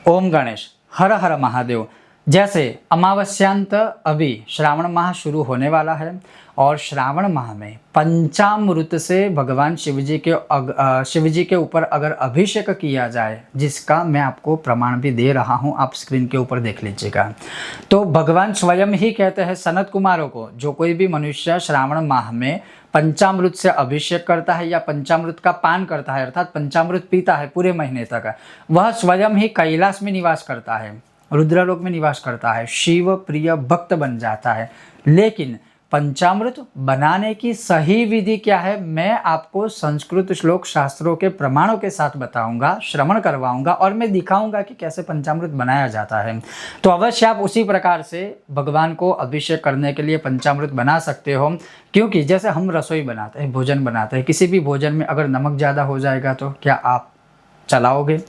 ओम गणेश, हर हर महादेव। जैसे अमावस्यांत अभी श्रावण माह शुरू होने वाला है और श्रावण माह में पंचामृत से भगवान शिव जी के ऊपर अगर अभिषेक किया जाए, जिसका मैं आपको प्रमाण भी दे रहा हूं, आप स्क्रीन के ऊपर देख लीजिएगा। तो भगवान स्वयं ही कहते हैं सनत कुमारों को, जो कोई भी मनुष्य श्रावण माह में पंचामृत से अभिषेक करता है या पंचामृत का पान करता है, अर्थात पंचामृत पीता है पूरे महीने तक, वह स्वयं ही कैलाश में निवास करता है, रुद्रलोक में निवास करता है, शिव प्रिय भक्त बन जाता है। लेकिन पंचामृत बनाने की सही विधि क्या है, मैं आपको संस्कृत श्लोक शास्त्रों के प्रमाणों के साथ बताऊंगा, श्रवण करवाऊंगा और मैं दिखाऊंगा कि कैसे पंचामृत बनाया जाता है। तो अवश्य आप उसी प्रकार से भगवान को अभिषेक करने के लिए पंचामृत बना सकते हो। क्योंकि जैसे हम रसोई बनाते हैं, भोजन बनाते हैं, किसी भी भोजन में अगर नमक ज़्यादा हो जाएगा तो क्या आप चलाओगे?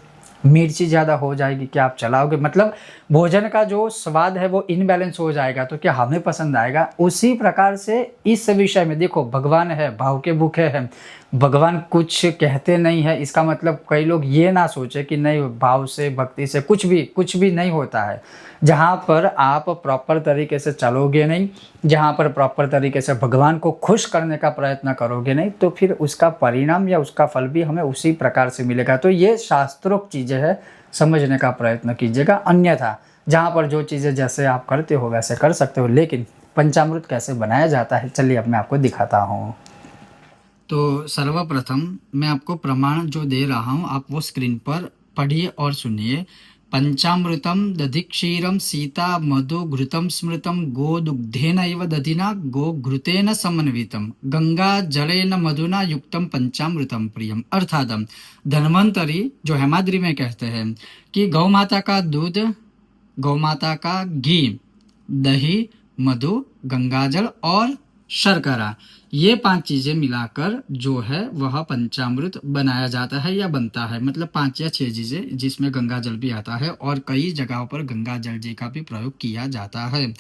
मिर्ची ज़्यादा हो जाएगी, क्या आप चलाओगे? मतलब भोजन का जो स्वाद है वो इनबैलेंस हो जाएगा, तो क्या हमें पसंद आएगा? उसी प्रकार से इस विषय में देखो, भगवान है, भाव के भूखे हैं, भगवान कुछ कहते नहीं है, इसका मतलब कई लोग ये ना सोचे कि नहीं भाव से भक्ति से कुछ भी नहीं होता है। जहाँ पर आप प्रॉपर तरीके से चलोगे नहीं, जहाँ पर प्रॉपर तरीके से भगवान को खुश करने का प्रयत्न करोगे नहीं, तो फिर उसका परिणाम या उसका फल भी हमें उसी प्रकार से मिलेगा। तो ये शास्त्रोक्त चीज़ें हैं, समझने का प्रयत्न कीजिएगा। अन्यथा जहाँ पर जो चीज़ें जैसे आप करते हो वैसे कर सकते हो, लेकिन पंचामृत कैसे बनाया जाता है, चलिए अब मैं आपको दिखाता हूँ। तो सर्वप्रथम मैं आपको प्रमाण जो दे रहा हूँ, आप वो स्क्रीन पर पढ़िए और सुनिए। पंचामृतम दधिक्षीरम सीता मधु घृतम स्मृतम गोदुग्धेन इव दधिना गोघृतेन समन्वितम गंगा जलेन मधुना युक्तम पंचामृतम प्रियम। अर्थात धन्वंतरी जो हेमाद्री में कहते हैं कि गौ माता का दूध, गौ माता का घी, दही, मधु, गंगाजल और शर्करा, ये 5 चीज़ें मिलाकर जो है वह पंचामृत बनाया जाता है या बनता है। मतलब 5 या 6 चीज़ें, जिसमें गंगा जल भी आता है और कई जगहों पर गंगा जल जी का भी प्रयोग किया जाता है।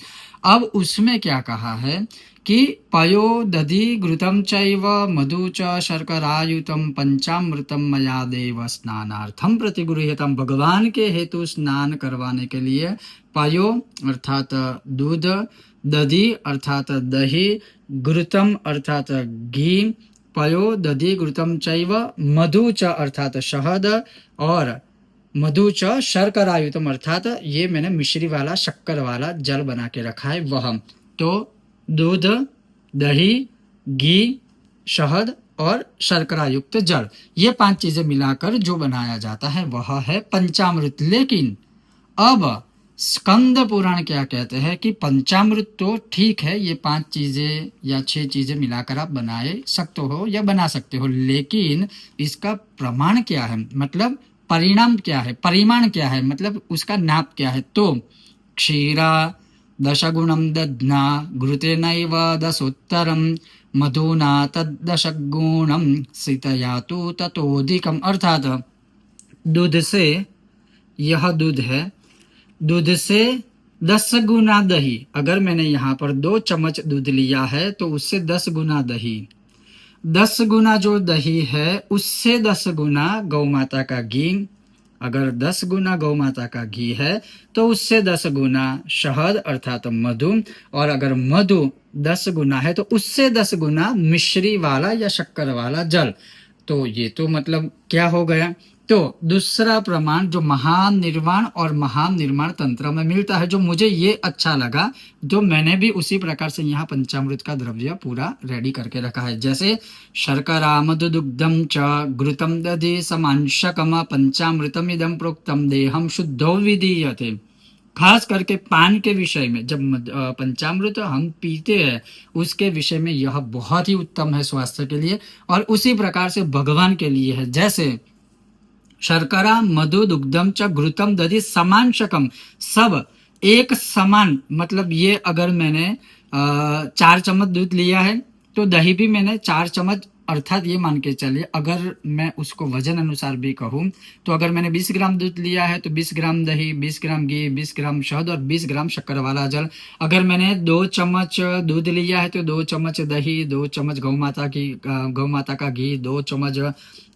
अब उसमें क्या कहा है कि पयो दधि घृतम चैव मधु च शर्करायुतम पंचामृतम मया देव स्नानार्थम प्रतिगृह्यतम। भगवान के हेतु स्नान करवाने के लिए पयो अर्थात दूध, दधि अर्थात दही, घृतम अर्थात घी, पयो दधि घृतम चैव मधु च अर्थात शहद और मधु च शर्करायुतम अर्थात ये मैंने मिश्री वाला शक्कर वाला जल बना के रखा है वह। तो दूध, दही, घी, शहद और शर्करा युक्त जल, ये 5 चीजें मिलाकर जो बनाया जाता है वह है पंचामृत। लेकिन अब स्कंद पुराण क्या कहते हैं कि पंचामृत तो ठीक है, ये 5 चीजें या 6 चीजें मिलाकर आप बनाए सकते हो या बना सकते हो, लेकिन इसका प्रमाण क्या है, मतलब परिणाम क्या है, परिमाण क्या है, मतलब उसका नाप क्या है। तो क्षीरा दशगुणम दध्ना घृतेनैव दशोत्तरम मधुना तद्दशगुणम सीतया तु ततोधिकम। अर्थात दूध से, यह दूध है, दूध से 10 गुना दही, अगर मैंने यहाँ पर 2 चम्मच दूध लिया है तो उससे 10 गुना दही, 10 गुना जो दही है उससे 10 गुना गौ माता का घी, अगर 10 गुना गौ माता का घी है तो उससे 10 गुना शहद अर्थात मधु, और अगर मधु 10 गुना है तो उससे 10 गुना मिश्री वाला या शक्कर वाला जल। तो ये तो मतलब क्या हो गया। तो दूसरा प्रमाण जो महान निर्वाण और महान निर्माण तंत्र में मिलता है, जो मुझे ये अच्छा लगा, जो मैंने भी उसी प्रकार से यहाँ पंचामृत का द्रव्य पूरा रेडी करके रखा है। जैसे शर्करा मधु दुग्धम च घृतम दधि समांशकम पंचामृतम इदम प्रोक्तम देहम शुद्धो विधीयते। खास करके पान के विषय में, जब पंचामृत हम पीते हैं उसके विषय में यह बहुत ही उत्तम है स्वास्थ्य के लिए, और उसी प्रकार से भगवान के लिए है। जैसे शर्करा मधु दुग्धम च घृतम दधि समांशकम, सब एक समान, मतलब ये अगर मैंने 4 चम्मच दूध लिया है तो दही भी मैंने 4 चम्मच अर्थात ये मान के चलिए, अगर मैं उसको वजन अनुसार भी कहूँ तो अगर मैंने 20 ग्राम दूध लिया है तो 20 ग्राम दही, 20 ग्राम घी, 20 ग्राम शहद और 20 ग्राम शक्कर वाला जल। अगर मैंने 2 चम्मच दूध लिया है तो 2 चम्मच दही, 2 चम्मच गौ माता का घी, 2 चम्मच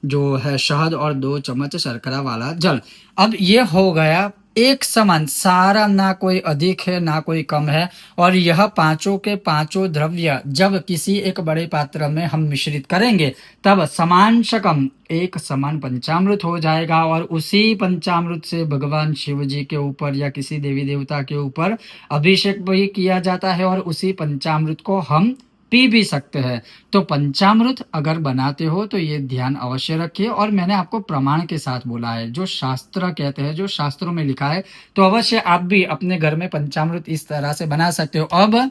जो है शहद और 2 चम्मच शर्करा वाला जल। अब ये हो गया एक समान सारा, ना कोई अधिक है ना कोई कम है। और यह पांचों के पांचों द्रव्य जब किसी एक बड़े पात्र में हम मिश्रित करेंगे तब समान शकम एक समान पंचामृत हो जाएगा। और उसी पंचामृत से भगवान शिव जी के ऊपर या किसी देवी देवता के ऊपर अभिषेक भी किया जाता है और उसी पंचामृत को हम पी भी सकते हैं। तो पंचामृत अगर बनाते हो तो ये ध्यान अवश्य रखिए। और मैंने आपको प्रमाण के साथ बोला है, जो शास्त्र कहते हैं, जो शास्त्रों में लिखा है, तो अवश्य आप भी अपने घर में पंचामृत इस तरह से बना सकते हो। अब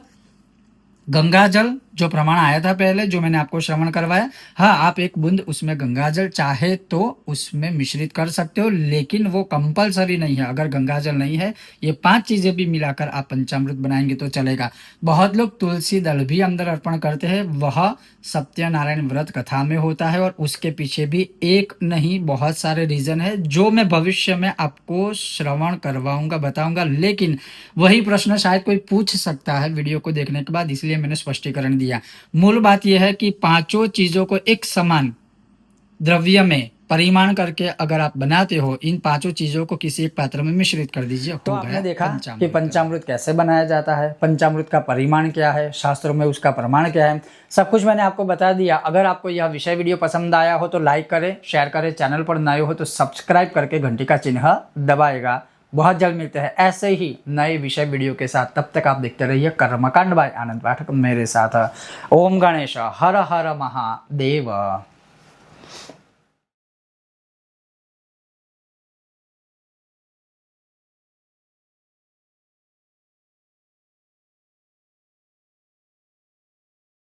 गंगा जल जो प्रमाण आया था पहले, जो मैंने आपको श्रवण करवाया, हाँ आप एक बूंद उसमें गंगा जल चाहे तो उसमें मिश्रित कर सकते हो, लेकिन वो कंपलसरी नहीं है। अगर गंगा जल नहीं है, ये 5 चीजें भी मिलाकर आप पंचामृत बनाएंगे तो चलेगा। बहुत लोग तुलसी दल भी अंदर अर्पण करते हैं, वह सत्यनारायण व्रत कथा में होता है और उसके पीछे भी एक नहीं बहुत सारे रीजन है, जो मैं भविष्य में आपको श्रवण करवाऊंगा, बताऊंगा। लेकिन वही प्रश्न शायद कोई पूछ सकता है वीडियो को देखने के बाद, इसलिए मैंने स्पष्टीकरण दिया। मूल बात यह है कि पांचों चीजों को एक समान द्रव्य में परिमाण करके अगर आप बनाते हो, इन पांचों चीजों को किसी एक पात्र में मिश्रित कर दीजिए। तो आपने देखा कि पंचामृत कैसे बनाया जाता है, पंचामृत का परिमाण क्या है, शास्त्रों में उसका प्रमाण क्या है, सब कुछ मैंने आपको बता दिया। अगर आपको यह विषय वीडियो पसंद आया हो तो लाइक करें, शेयर करें, चैनल पर नए हो तो सब्सक्राइब करके घंटी का चिन्ह दबाएगा। बहुत जल्द मिलते हैं ऐसे ही नए विषय वीडियो के साथ। तब तक आप देखते रहिए कर्मकांड बाय आनंद पाठक मेरे साथ। ओम गणेश हर हर महादेव।